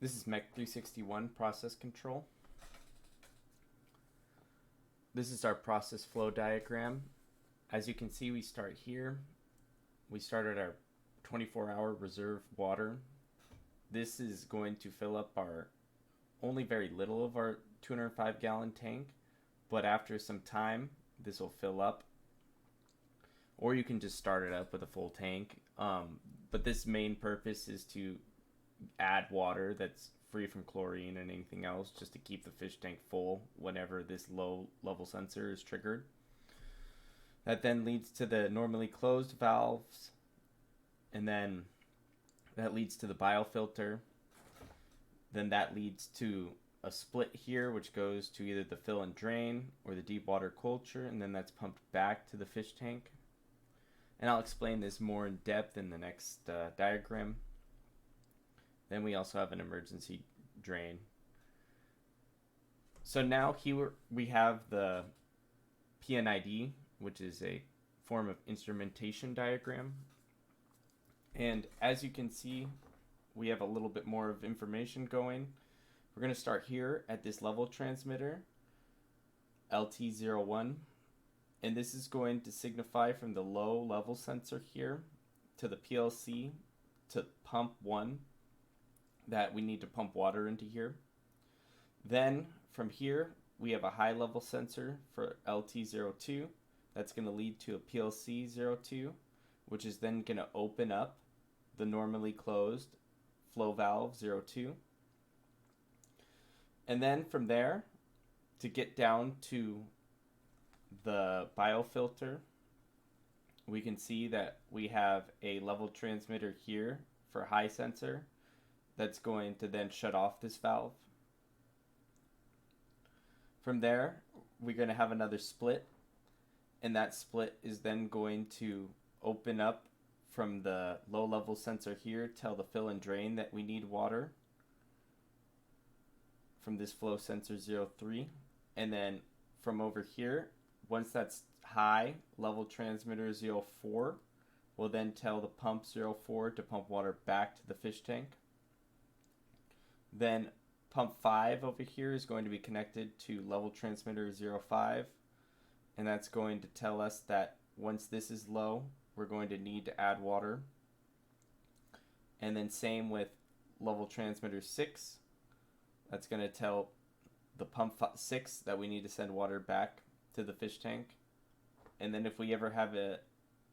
This is MEC361 process control. This is our process flow diagram. As you can see, we start here. We start at our 24-hour reserve water. This is going to fill up our only very little of our 205-gallon tank, but after some time, this will fill up. Or you can just start it up with a full tank. But this main purpose is to add water that's free from chlorine and anything else, just to keep the fish tank full whenever this low level sensor is triggered. That then leads to the normally closed valves, and then that leads to the biofilter. Then that leads to a split here, which goes to either the fill and drain or the deep water culture, and then that's pumped back to the fish tank. And I'll explain this more in depth in the next diagram. Then we also have an emergency drain. So now here we have the PNID, which is a form of instrumentation diagram. And as you can see, we have a little bit more of information going. We're going to start here at this level transmitter, LT01. And this is going to signify from the low level sensor here to the PLC to pump 1 that we need to pump water into here. Then from here, we have a high level sensor for LT02. That's going to lead to a PLC02, which is then going to open up the normally closed flow valve 02. And then from there, to get down to the biofilter, we can see that we have a level transmitter here for high sensor that's going to then shut off this valve. From there, we're going to have another split, and that split is then going to open up from the low level sensor here, tell the fill and drain that we need water from this flow sensor 03. And then from over here, once that's high, level transmitter 04 will then tell the pump 04 to pump water back to the fish tank. Then pump 5 over here is going to be connected to level transmitter 05, and that's going to tell us that once this is low, we're going to need to add water. And then same with level transmitter 6, that's going to tell the pump 6 that we need to send water back to the fish tank. And then if we ever have an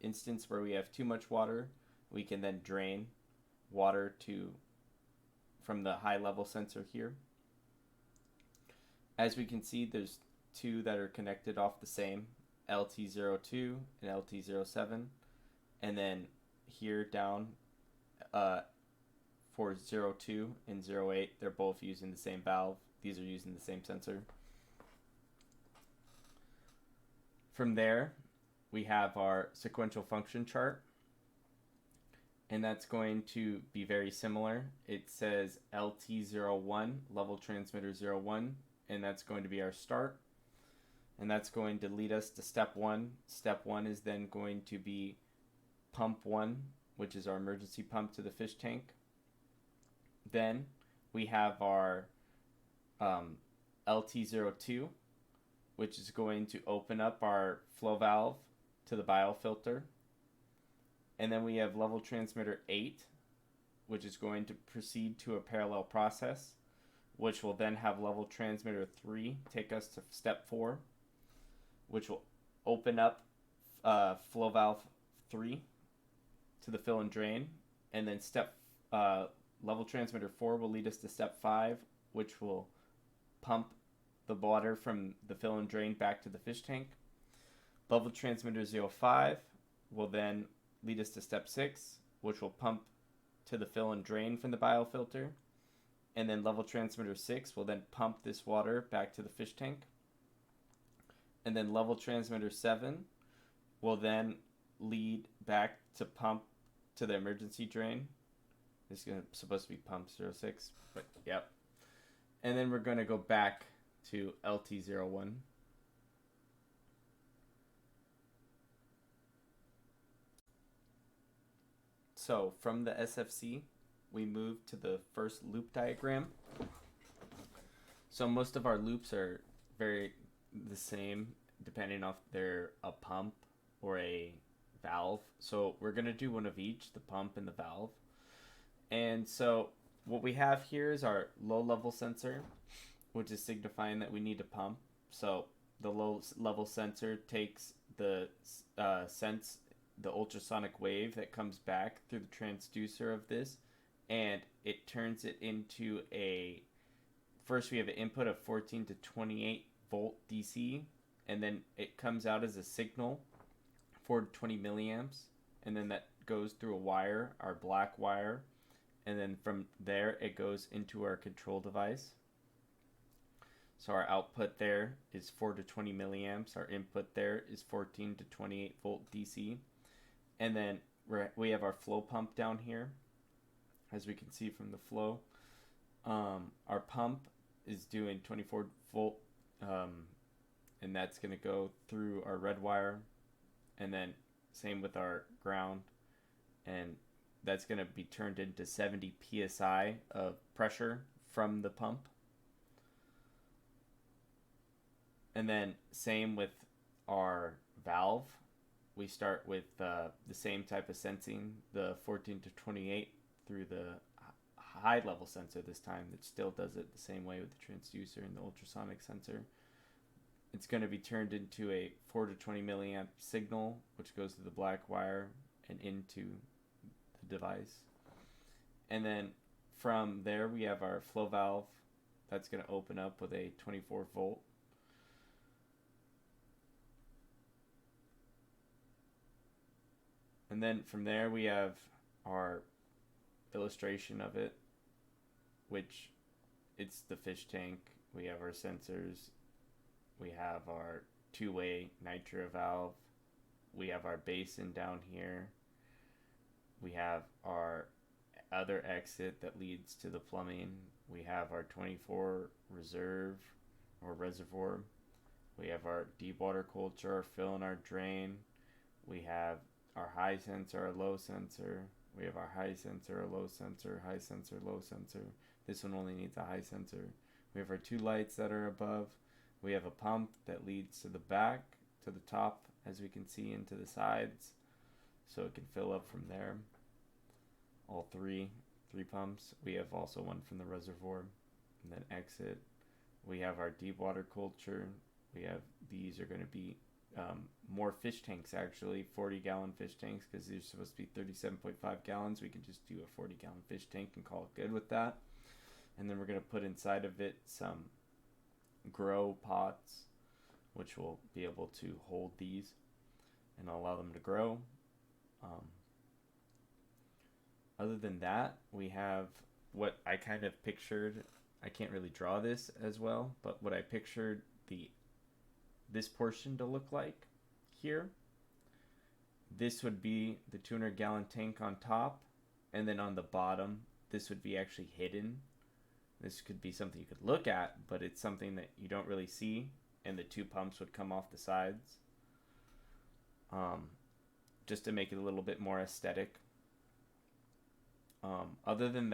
instance where we have too much water, we can then drain water from the high level sensor here. As we can see, there's two that are connected off the same, LT02 and LT07. And then here down for 02 and 08, they're both using the same valve. These are using the same sensor. From there, we have our sequential function chart, and that's going to be very similar. It says LT01, level transmitter 01, and that's going to be our start. And that's going to lead us to step 1. Step 1 is then going to be pump 1, which is our emergency pump to the fish tank. Then we have our LT02, which is going to open up our flow valve to the biofilter. And then we have level transmitter 8, which is going to proceed to a parallel process, which will then have level transmitter 3 take us to step 4, which will open up flow valve 3 to the fill and drain. And then level transmitter 4 will lead us to step 5, which will pump the water from the fill and drain back to the fish tank. Level transmitter 05 will then lead us to step 6, which will pump to the fill and drain from the biofilter. And then level transmitter 6 will then pump this water back to the fish tank. And then level transmitter 7 will then lead back to pump to the emergency drain. This is supposed to be pump 06, but yep. And then we're going to go back to LT01. So from the SFC, we move to the first loop diagram. So most of our loops are very the same depending if they're a pump or a valve. So we're going to do one of each, the pump and the valve. And so what we have here is our low level sensor, which is signifying that we need a pump. So the low level sensor takes the sense the ultrasonic wave that comes back through the transducer of this, and it turns it into a, first we have an input of 14 to 28 volt DC, and then it comes out as a signal 4 to 20 milliamps, and then that goes through a wire, our black wire, and then from there it goes into our control device. So our output there is 4 to 20 milliamps. Our input there is 14 to 28 volt DC. And then we have our flow pump down here, as we can see from the flow. Our pump is doing 24 volt, and that's going to go through our red wire. And then same with our ground. And that's going to be turned into 70 psi of pressure from the pump. And then same with our valve. We start with the same type of sensing, the 14 to 28 through the high level sensor this time that still does it the same way with the transducer and the ultrasonic sensor. It's going to be turned into a 4 to 20 milliamp signal, which goes through the black wire and into the device. And then from there we have our flow valve that's going to open up with a 24 volt. And then from there we have our illustration of it, which it's the fish tank. We have our sensors. We have our two-way nitro valve. We have our basin down here. We have our other exit that leads to the plumbing. We have our 24 reserve or reservoir. We have our deep water culture, our fill and our drain. We have our high sensor, our low sensor. We have our high sensor, our low sensor, high sensor, low sensor. This one only needs a high sensor. We have our two lights that are above. We have a pump that leads to the back, to the top, as we can see, into the sides, so it can fill up from there. All three pumps. We have also one from the reservoir, and then exit. We have our deep water culture. We have, these are going to be more fish tanks, actually, 40-gallon fish tanks, because they're supposed to be 37.5 gallons. We can just do a 40-gallon fish tank and call it good with that. And then we're going to put inside of it some grow pots, which will be able to hold these and allow them to grow. Other than that, we have what I kind of pictured. I can't really draw this as well, but what I pictured this portion to look like here. This would be the 200-gallon tank on top, and then on the bottom, this would be actually hidden. This could be something you could look at, but it's something that you don't really see, and the two pumps would come off the sides, just to make it a little bit more aesthetic. Other than that,